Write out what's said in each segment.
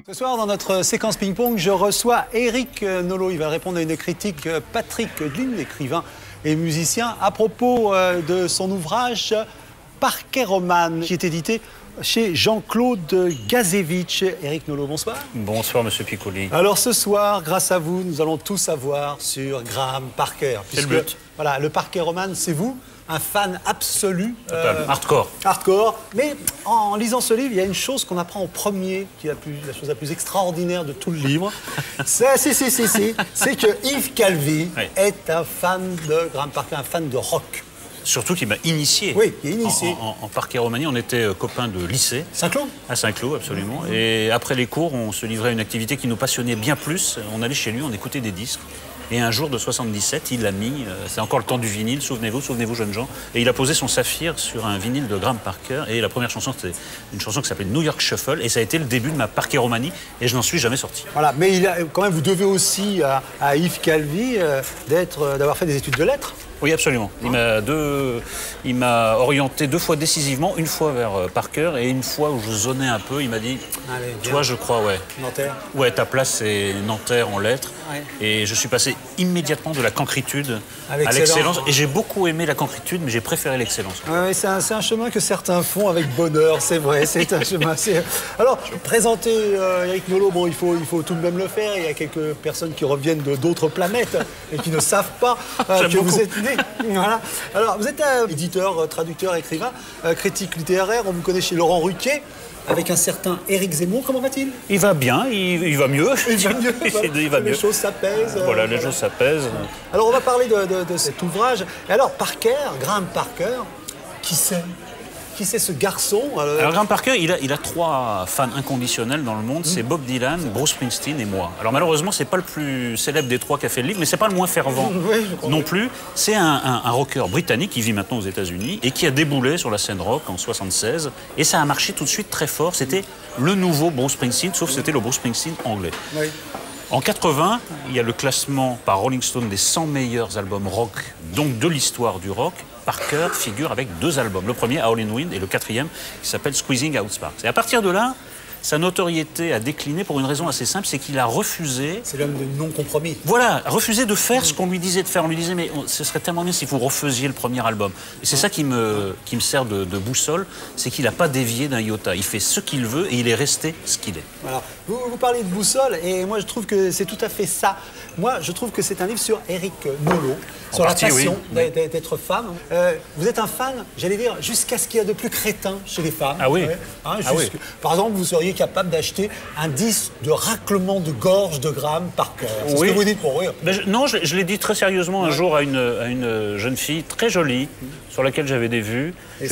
Ce soir, dans notre séquence ping-pong, je reçois Eric Nolot. Il va répondre à une critique Patrick Ödlin, écrivain et musicien, à propos de son ouvrage Parquet Roman, qui est édité chez Jean-Claude Gazevitch. Eric Nolot, bonsoir. Bonsoir, monsieur Piccoli. Alors ce soir, grâce à vous, nous allons tout savoir sur Graham Parker. C'est le but. Voilà, le Parquet Roman, c'est vous, un fan absolu. Hardcore. Hardcore. Mais en lisant ce livre, il y a une chose qu'on apprend au premier, qui est la chose la plus extraordinaire de tout le livre. C'est que Yves Calvi est un fan de Graham Parker, un fan de rock. Surtout qu'il m'a initié. Oui, qui est initié. En Parquet Romani, on était copains de lycée. Saint-Cloud. À Saint-Cloud, absolument. Et après les cours, on se livrait à une activité qui nous passionnait bien plus. On allait chez lui, on écoutait des disques. Et un jour de 77, il l'a mis, c'est encore le temps du vinyle, souvenez-vous jeunes gens, et il a posé son saphir sur un vinyle de Graham Parker, et la première chanson, c'était une chanson qui s'appelait New York Shuffle, et ça a été le début de ma Parquet Romani, et je n'en suis jamais sorti. Voilà, mais quand même, vous devez aussi à Yves Calvi d'avoir fait des études de lettres. Oui, absolument. Il m'a orienté 2 fois décisivement, une fois vers Parker et une fois où je zonais un peu. Il m'a dit, toi, je crois, ouais. Nanterre. Ouais, ta place, c'est Nanterre en lettres. Ouais. Et je suis passé immédiatement de la cancritude à l'excellence. Et j'ai beaucoup aimé la cancritude, mais j'ai préféré l'excellence. Ouais, c'est un chemin que certains font avec bonheur, c'est vrai. C'est un chemin. Alors, présenter Eric Nolot, bon, il faut tout de même le faire. Il y a quelques personnes qui reviennent d'autres planètes et qui ne savent pas que vous êtes né. Voilà. Alors, vous êtes éditeur, traducteur, écrivain, critique littéraire. On vous connaît chez Laurent Ruquier, avec un certain Éric Zemmour. Comment va-t-il? Il va bien, il va mieux. Il va mieux. Il va mieux. Les choses s'apaisent. Voilà, les choses s'apaisent. Alors, on va parler de cet ouvrage. Et alors, Graham Parker, qui c'est? Qui c'est ce garçon? Alors Graham Parker, il a 3 fans inconditionnels dans le monde, c'est Bob Dylan, Bruce Springsteen et moi. Alors malheureusement, c'est pas le plus célèbre des 3 qui a fait le livre, mais c'est pas le moins fervent non plus. C'est un rocker britannique qui vit maintenant aux États-Unis et qui a déboulé sur la scène rock en 76. Et ça a marché tout de suite très fort. C'était le nouveau Bruce Springsteen, sauf que c'était le Bruce Springsteen anglais. Oui. En 80, il y a le classement par Rolling Stone des 100 meilleurs albums rock, donc de l'histoire du rock. Parker figure avec 2 albums. Le premier, All in Wind, et le 4e, qui s'appelle Squeezing Out Sparks. Et à partir de là, sa notoriété a décliné pour une raison assez simple, c'est qu'il a refusé... C'est l'homme de non-compromis. Voilà, refusé de faire ce qu'on lui disait de faire. On lui disait, mais ce serait tellement bien si vous refaisiez le premier album. Et c'est ça qui me sert de boussole, c'est qu'il n'a pas dévié d'un iota. Il fait ce qu'il veut et il est resté ce qu'il est. Voilà. Vous parlez de boussole, et moi je trouve que c'est tout à fait ça. Moi, je trouve que c'est un livre sur Eric Nolot, sur la passion d'être femme. Vous êtes un fan, j'allais dire, jusqu'à ce qu'il y a de plus crétin chez les femmes. Ah oui, oui. Par exemple, vous seriez capable d'acheter un disque de raclement de gorge de Graham Parker. C'est ce que vous dites pour rire. Non, je l'ai dit très sérieusement un jour à une jeune fille très jolie, sur laquelle j'avais des vues. Et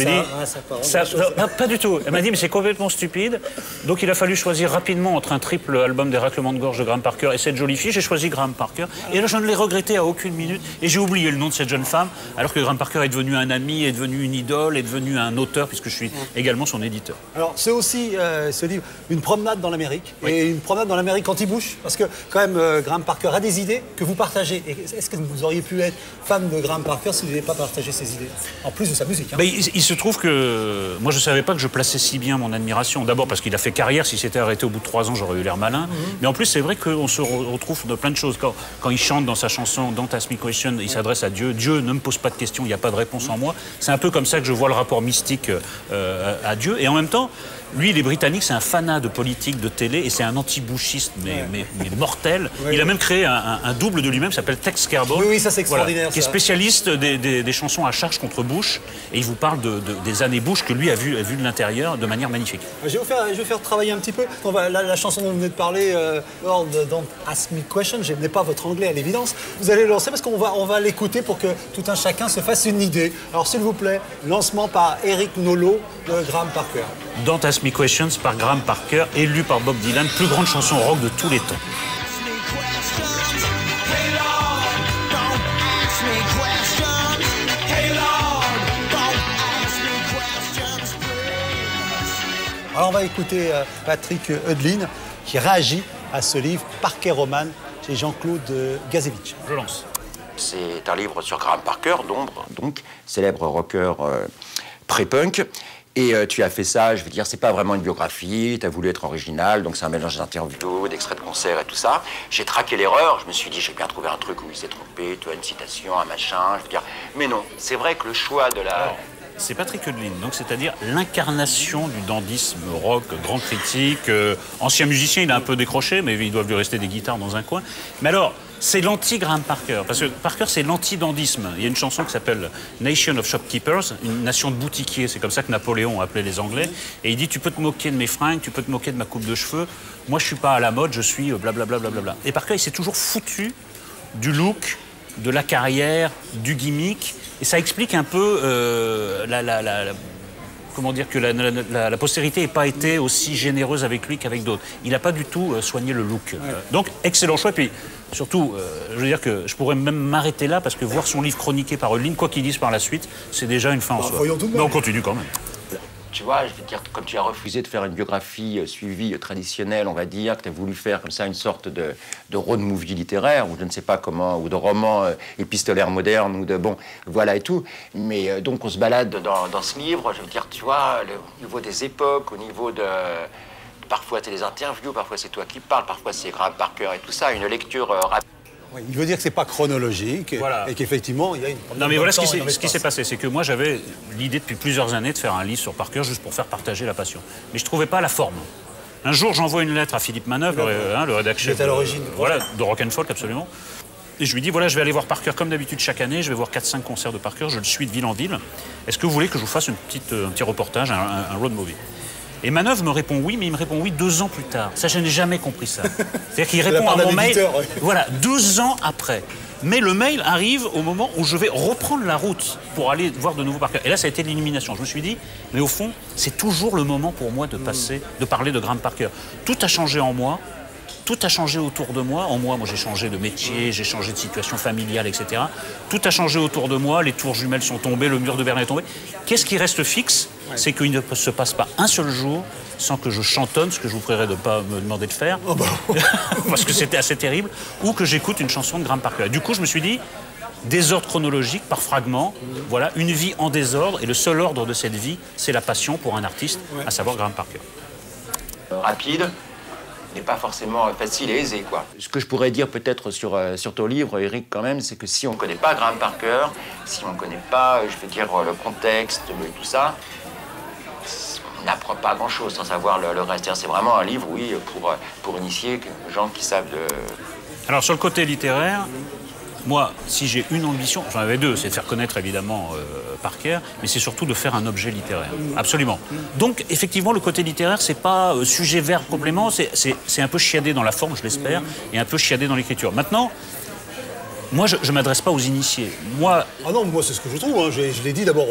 pas du tout. Elle m'a dit, mais c'est complètement stupide. Donc il a fallu choisir rapidement entre un triple album des raclements de gorge de Graham Parker et cette jolie fille. J'ai choisi Graham Parker. Et là, je ne l'ai regretté à aucune minute. Et j'ai oublié le nom de cette jeune femme, alors que Graham Parker est devenu un ami, est devenu une idole, est devenu un auteur, puisque je suis également son éditeur. Alors, c'est aussi, ce livre, une promenade dans l'Amérique. Et une promenade dans l'Amérique anti-Bush. Parce que, quand même, Graham Parker a des idées que vous partagez. Est-ce que vous auriez pu être fan de Graham Parker si vous n'aviez pas partagé ses idées? En plus de sa musique. Hein. Il se trouve que moi, je ne savais pas que je plaçais si bien mon admiration. D'abord parce qu'il a fait carrière. Si c'était arrêté au bout de 3 ans, j'aurais eu l'air malin. Mais en plus, c'est vrai qu'on se retrouve de plein de choses. Quand il chante dans sa chanson Don't Ask Me Question, il s'adresse à Dieu. Dieu ne me pose pas de questions, il n'y a pas de réponse en moi. C'est un peu comme ça que je vois le rapport mystique à Dieu. Et en même temps, lui, il est britannique, c'est un fanat de politique, de télé, et c'est un anti-bouchiste, mais mortel. Il a même créé un double de lui-même, qui s'appelle Tex Scarborough. Oui, ça c'est extraordinaire. Qui est spécialiste des chansons à charge contre Bush, et il vous parle des années Bush que lui a vu de l'intérieur de manière magnifique. Je vais vous faire travailler un petit peu. La chanson dont vous venez de parler, Don't Ask Me Question, je n'ai pas votre anglais à l'évidence. Vous allez le lancer parce qu'on va l'écouter pour que tout un chacun se fasse une idée. Alors s'il vous plaît, lancement par Eric Nolot de Graham Parker. Don't Ask Me Questions par Graham Parker, élu par Bob Dylan, plus grande chanson rock de tous les temps. Alors on va écouter Patrick Ödlin qui réagit à ce livre Parquet Roman chez Jean-Claude Gazevitch. Je lance. C'est un livre sur Graham Parker, donc célèbre rocker pré-punk. Et tu as fait ça, je veux dire, c'est pas vraiment une biographie, tu as voulu être original, donc c'est un mélange d'interviews, d'extraits de concerts et tout ça. J'ai traqué l'erreur, je me suis dit, j'ai bien trouvé un truc où il s'est trompé, tu as une citation, un machin, je veux dire. Mais non, c'est vrai que le choix de la... Alors, c'est Patrick Hölderlin, donc c'est-à-dire l'incarnation du dandysme rock, grand critique, ancien musicien, il a un peu décroché, mais il doit lui rester des guitares dans un coin. Mais alors, c'est l'anti-Graham Parker, parce que Parker, c'est l'anti-dandysme. Il y a une chanson qui s'appelle Nation of Shopkeepers, une nation de boutiquiers, c'est comme ça que Napoléon appelait les Anglais. Et il dit, tu peux te moquer de mes fringues, tu peux te moquer de ma coupe de cheveux, moi je suis pas à la mode, je suis blablabla. Blablabla. Et Parker, il s'est toujours foutu du look, de la carrière, du gimmick, et ça explique un peu comment dire que la postérité n'ait pas été aussi généreuse avec lui qu'avec d'autres. Il n'a pas du tout soigné le look. Ouais. Donc, excellent choix. Et puis, surtout, je veux dire que je pourrais même m'arrêter là, parce que voir son livre chroniqué par Hölderlin, quoi qu'il dise par la suite, c'est déjà une fin en soi. Mais on continue quand même. Tu vois, je veux dire, comme tu as refusé de faire une biographie suivie traditionnelle, on va dire, que tu as voulu faire comme ça une sorte de road movie littéraire, ou je ne sais pas comment, ou de roman épistolaire moderne, ou de bon, voilà et tout. Mais donc on se balade dans ce livre, je veux dire, tu vois, au niveau des époques, au niveau de... Parfois c'est des interviews, parfois c'est toi qui parles, parfois c'est Graham Parker et tout ça, une lecture rapide. Oui, il veut dire que c'est pas chronologique voilà. Et qu'effectivement il y a une... Non mais voilà ce qui s'est passé, c'est que moi j'avais l'idée depuis plusieurs années de faire un livre sur Parker juste pour faire partager la passion. Mais je trouvais pas la forme. Un jour j'envoie une lettre à Philippe Manœuvre, le rédacteur à l'origine de Rock and Folk absolument. Et je lui dis voilà, je vais aller voir Parker comme d'habitude chaque année, je vais voir 4-5 concerts de Parker, je le suis de ville en ville. Est-ce que vous voulez que je vous fasse un petit reportage, un road movie? Et Manœuvre me répond oui, mais il me répond oui 2 ans plus tard. Ça, je n'ai jamais compris ça. C'est-à-dire qu'il répond à mon mail, voilà, 2 ans après. Mais le mail arrive au moment où je vais reprendre la route pour aller voir de nouveau Parker. Et là, ça a été l'illumination. Je me suis dit, mais au fond, c'est toujours le moment pour moi de passer, de parler de Graham Parker. Tout a changé en moi. Tout a changé autour de moi. En moi, j'ai changé de métier, j'ai changé de situation familiale, etc. Tout a changé autour de moi. Les tours jumelles sont tombées, le mur de Berlin est tombé. Qu'est-ce qui reste fixe? C'est qu'il ne se passe pas un seul jour sans que je chantonne, ce que je vous prierai de ne pas me demander de faire, parce que c'était assez terrible, ou que j'écoute une chanson de Graham Parker. Du coup, je me suis dit, désordre chronologique par fragments, voilà, une vie en désordre, et le seul ordre de cette vie, c'est la passion pour un artiste, à savoir Graham Parker. Rapide. N'est pas forcément facile et aisé, quoi. Ce que je pourrais dire peut-être sur ton livre, Eric, quand même, c'est que si on ne connaît pas Graham Parker, si on ne connaît pas, je veux dire, le contexte, tout ça, on n'apprend pas grand-chose sans savoir le reste. C'est vraiment un livre, oui, pour initier les gens qui savent de... Alors, sur le côté littéraire, moi, si j'ai une ambition, j'en avais 2, c'est de faire connaître évidemment Parker, mais c'est surtout de faire un objet littéraire. Absolument. Donc, effectivement, le côté littéraire, c'est pas sujet, verbe, complément, c'est un peu chiadé dans la forme, je l'espère, et un peu chiadé dans l'écriture. Maintenant, moi, je ne m'adresse pas aux initiés. Moi... Ah non, moi, c'est ce que je trouve. Hein. Je l'ai dit d'abord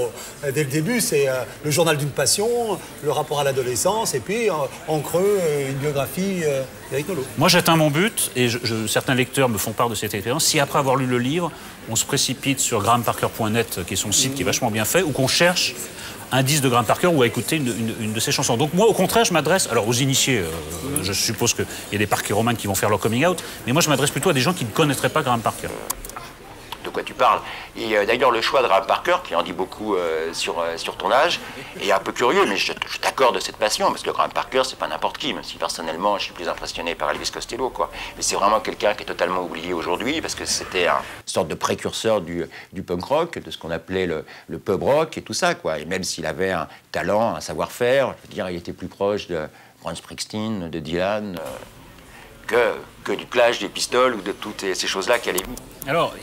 dès le début, c'est le journal d'une passion, le rapport à l'adolescence, et puis en creux, une biographie d'Éric Nolot. Moi, j'atteins mon but, et certains lecteurs me font part de cette expérience. Si après avoir lu le livre, on se précipite sur grahamparker.net, qui est son site, qui est vachement bien fait, ou qu'on cherche un disque de Graham Parker ou à écouter une de ses chansons. Donc moi, au contraire, je m'adresse alors aux initiés. Je suppose qu'il y a des Parkeromanes qui vont faire leur coming out, mais moi, je m'adresse plutôt à des gens qui ne connaîtraient pas Graham Parker. De quoi tu parles. Et d'ailleurs, le choix de Graham Parker, qui en dit beaucoup sur ton âge, est un peu curieux, mais je t'accorde cette passion, parce que Graham Parker, c'est pas n'importe qui, même si personnellement, je suis plus impressionné par Elvis Costello, quoi. Mais c'est vraiment quelqu'un qui est totalement oublié aujourd'hui, parce que c'était une sorte de précurseur du punk rock, de ce qu'on appelait le pub rock et tout ça, quoi. Et même s'il avait un talent, un savoir-faire, je veux dire, il était plus proche de Bruce Springsteen, de Dylan... Que du Clash, des Pistoles ou de toutes ces choses-là qui allaient... Alors,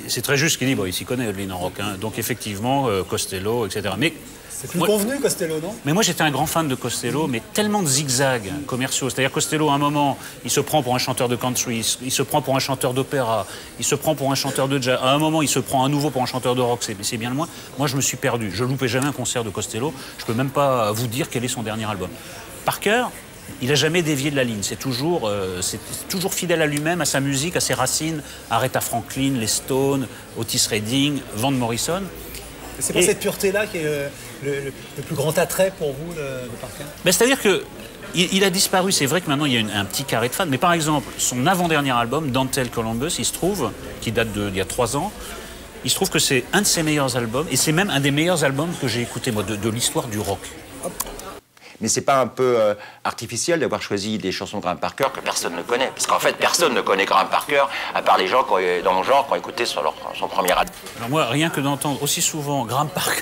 c'est très juste ce qu'il dit, bon, il s'y connaît, Hölderlin, en rock, hein. Donc effectivement, Costello, etc. Mais c'est plus convenu, Costello, non? Mais moi, j'étais un grand fan de Costello, mais tellement de zigzags commerciaux. C'est-à-dire, Costello, à un moment, il se prend pour un chanteur de country, il se prend pour un chanteur d'opéra, il se prend pour un chanteur de jazz. À un moment, il se prend à nouveau pour un chanteur de rock, c'est bien le moins. Moi, je me suis perdu. Je loupais jamais un concert de Costello. Je peux même pas vous dire quel est son dernier album. Parker... il n'a jamais dévié de la ligne. C'est toujours fidèle à lui-même, à sa musique, à ses racines. Aretha Franklin, les Stones, Otis Redding, Van Morrison. C'est pas cette pureté-là qui est le plus grand attrait pour vous de Parker? C'est-à-dire qu'il a disparu. C'est vrai que maintenant, il y a un petit carré de fans. Mais par exemple, son avant-dernier album, Dantel Columbus, il se trouve, qui date d'il y a 3 ans, il se trouve que c'est un de ses meilleurs albums. Et c'est même un des meilleurs albums que j'ai écouté, moi, de l'histoire du rock. Mais c'est pas un peu artificiel d'avoir choisi des chansons de Graham Parker que personne ne connaît? Parce qu'en fait, personne ne connaît Graham Parker, à part les gens dans mon genre qui ont écouté son premier album. Alors moi, rien que d'entendre aussi souvent Graham Parker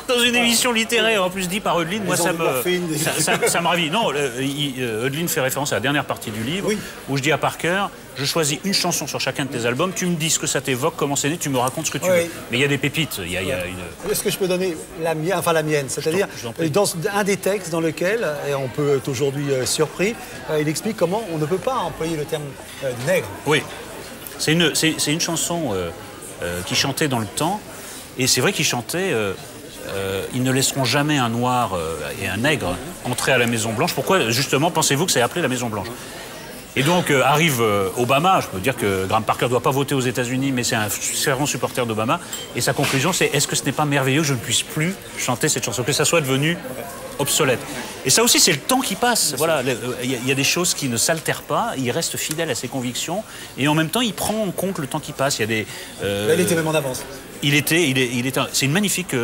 dans une émission littéraire, en plus dit par Eudlin, moi ça me ravit. Non, Eudlin fait référence à la dernière partie du livre, où je dis à Parker, je choisis une chanson sur chacun de tes albums, tu me dis ce que ça t'évoque, comment c'est né, tu me racontes ce que tu veux. Mais il y a des pépites, il y a une... Est-ce que je peux donner la mienne, c'est-à-dire dans un des textes dans lequel, et on peut être aujourd'hui surpris, il explique comment on ne peut pas employer le terme nègre. Oui, c'est une chanson qui chantait dans le temps, et c'est vrai qu'il chantait... ils ne laisseront jamais un noir et un nègre entrer à la Maison Blanche. Pourquoi, justement, pensez-vous que c'est appelé la Maison Blanche? Et donc arrive Obama, je peux dire que Graham Parker ne doit pas voter aux États-Unis, mais c'est un fervent supporter d'Obama. Et sa conclusion, c'est est-ce que ce n'est pas merveilleux que je ne puisse plus chanter cette chanson, que ça soit devenu obsolète? Et ça aussi, c'est le temps qui passe. Voilà, il y a des choses qui ne s'altèrent pas, il reste fidèle à ses convictions, et en même temps, il prend en compte le temps qui passe. Il y a des... il était même en avance. C'est une magnifique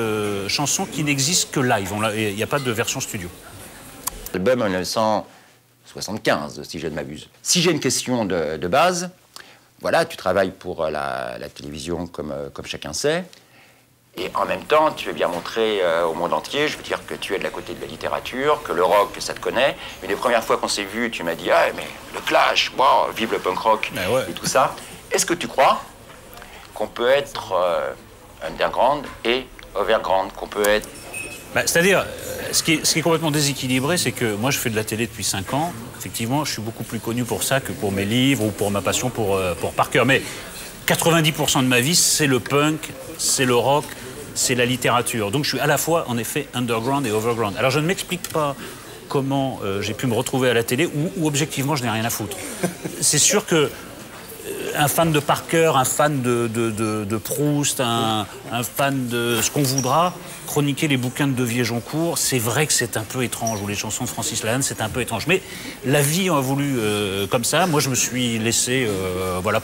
chanson qui n'existe que live. Il n'y a pas de version studio. L'album 1975, si je ne m'abuse. Si j'ai une question de base, voilà, tu travailles pour la télévision comme chacun sait, et en même temps, tu veux bien montrer au monde entier, je veux dire que tu es de la côté de la littérature, que le rock, ça te connaît. Une des premières fois qu'on s'est vu, tu m'as dit « Ah, mais le Clash, wow, vive le punk rock et tout ça ». Est-ce que tu crois qu'on peut être underground et overground, qu'on peut être... C'est-à-dire, ce qui est complètement déséquilibré, c'est que moi, je fais de la télé depuis 5 ans. Effectivement, je suis beaucoup plus connu pour ça que pour mes livres ou pour ma passion pour Parker. Mais 90% de ma vie, c'est le punk, c'est le rock, c'est la littérature. Donc, je suis à la fois, en effet, underground et overground. Alors, je ne m'explique pas comment j'ai pu me retrouver à la télé où objectivement, je n'ai rien à foutre. C'est sûr que un fan de Parker, un fan de Proust, un fan de ce qu'on voudra, chroniquer les bouquins de Vier-Joncourt, c'est vrai que c'est un peu étrange, ou les chansons de Francis Lalanne, c'est un peu étrange. Mais la vie a voulu comme ça. Moi, je me suis laissé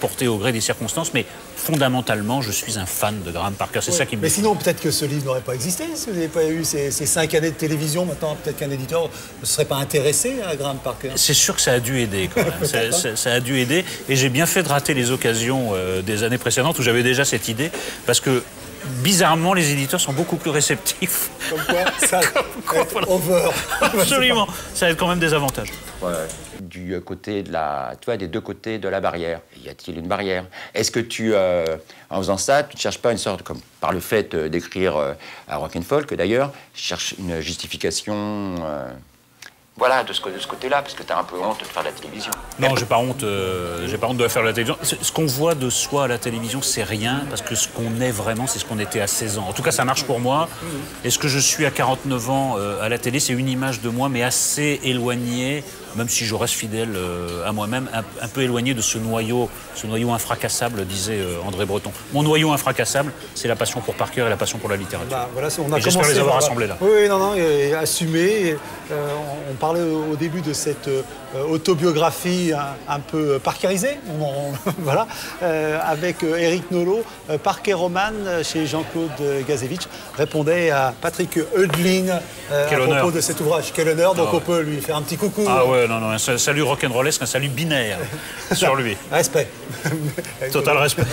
porter au gré des circonstances, mais fondamentalement, je suis un fan de Graham Parker. C'est ça qui me... Mais sinon, peut-être que ce livre n'aurait pas existé, si vous n'avez pas eu ces 5 années de télévision. Maintenant, peut-être qu'un éditeur ne serait pas intéressé à Graham Parker. C'est sûr que ça a dû aider, quand même. ça a dû aider. Et j'ai bien fait de rater les occasions des années précédentes où j'avais déjà cette idée, parce que bizarrement, les éditeurs sont beaucoup plus réceptifs. Comme quoi, ça voilà. Over. Absolument. Ça a quand même des avantages. Ouais. Du côté de des deux côtés de la barrière, y a-t-il une barrière? Est-ce que tu, en faisant ça, tu ne cherches pas une sorte, comme par le fait d'écrire à Rock and Folk d'ailleurs, cherches une justification de ce côté-là, parce que tu as un peu honte de faire de la télévision. Non, j'ai pas honte de faire de la télévision. Ce qu'on voit de soi à la télévision, c'est rien, parce que ce qu'on est vraiment, c'est ce qu'on était à 16 ans. En tout cas, ça marche pour moi. Et ce que je suis à 49 ans à la télé, c'est une image de moi, mais assez éloignée, même si je reste fidèle à moi-même, un peu éloigné de ce noyau infracassable, disait André Breton. Mon noyau infracassable, c'est la passion pour Parker et la passion pour la littérature. Voilà, j'espère les avoir rassemblés là. Oui, non, assumé. On parlait au début de cette autobiographie un peu parkerisée, voilà, avec Éric Nolot. Parker Roman, chez Jean-Claude Gazevich, répondait à Patrick Eudlin à propos de cet ouvrage. Quel honneur, donc on peut lui faire un petit coucou. Ah ouais, non, un salut rock'n'rollesque, un salut binaire sur lui. Respect. Total respect.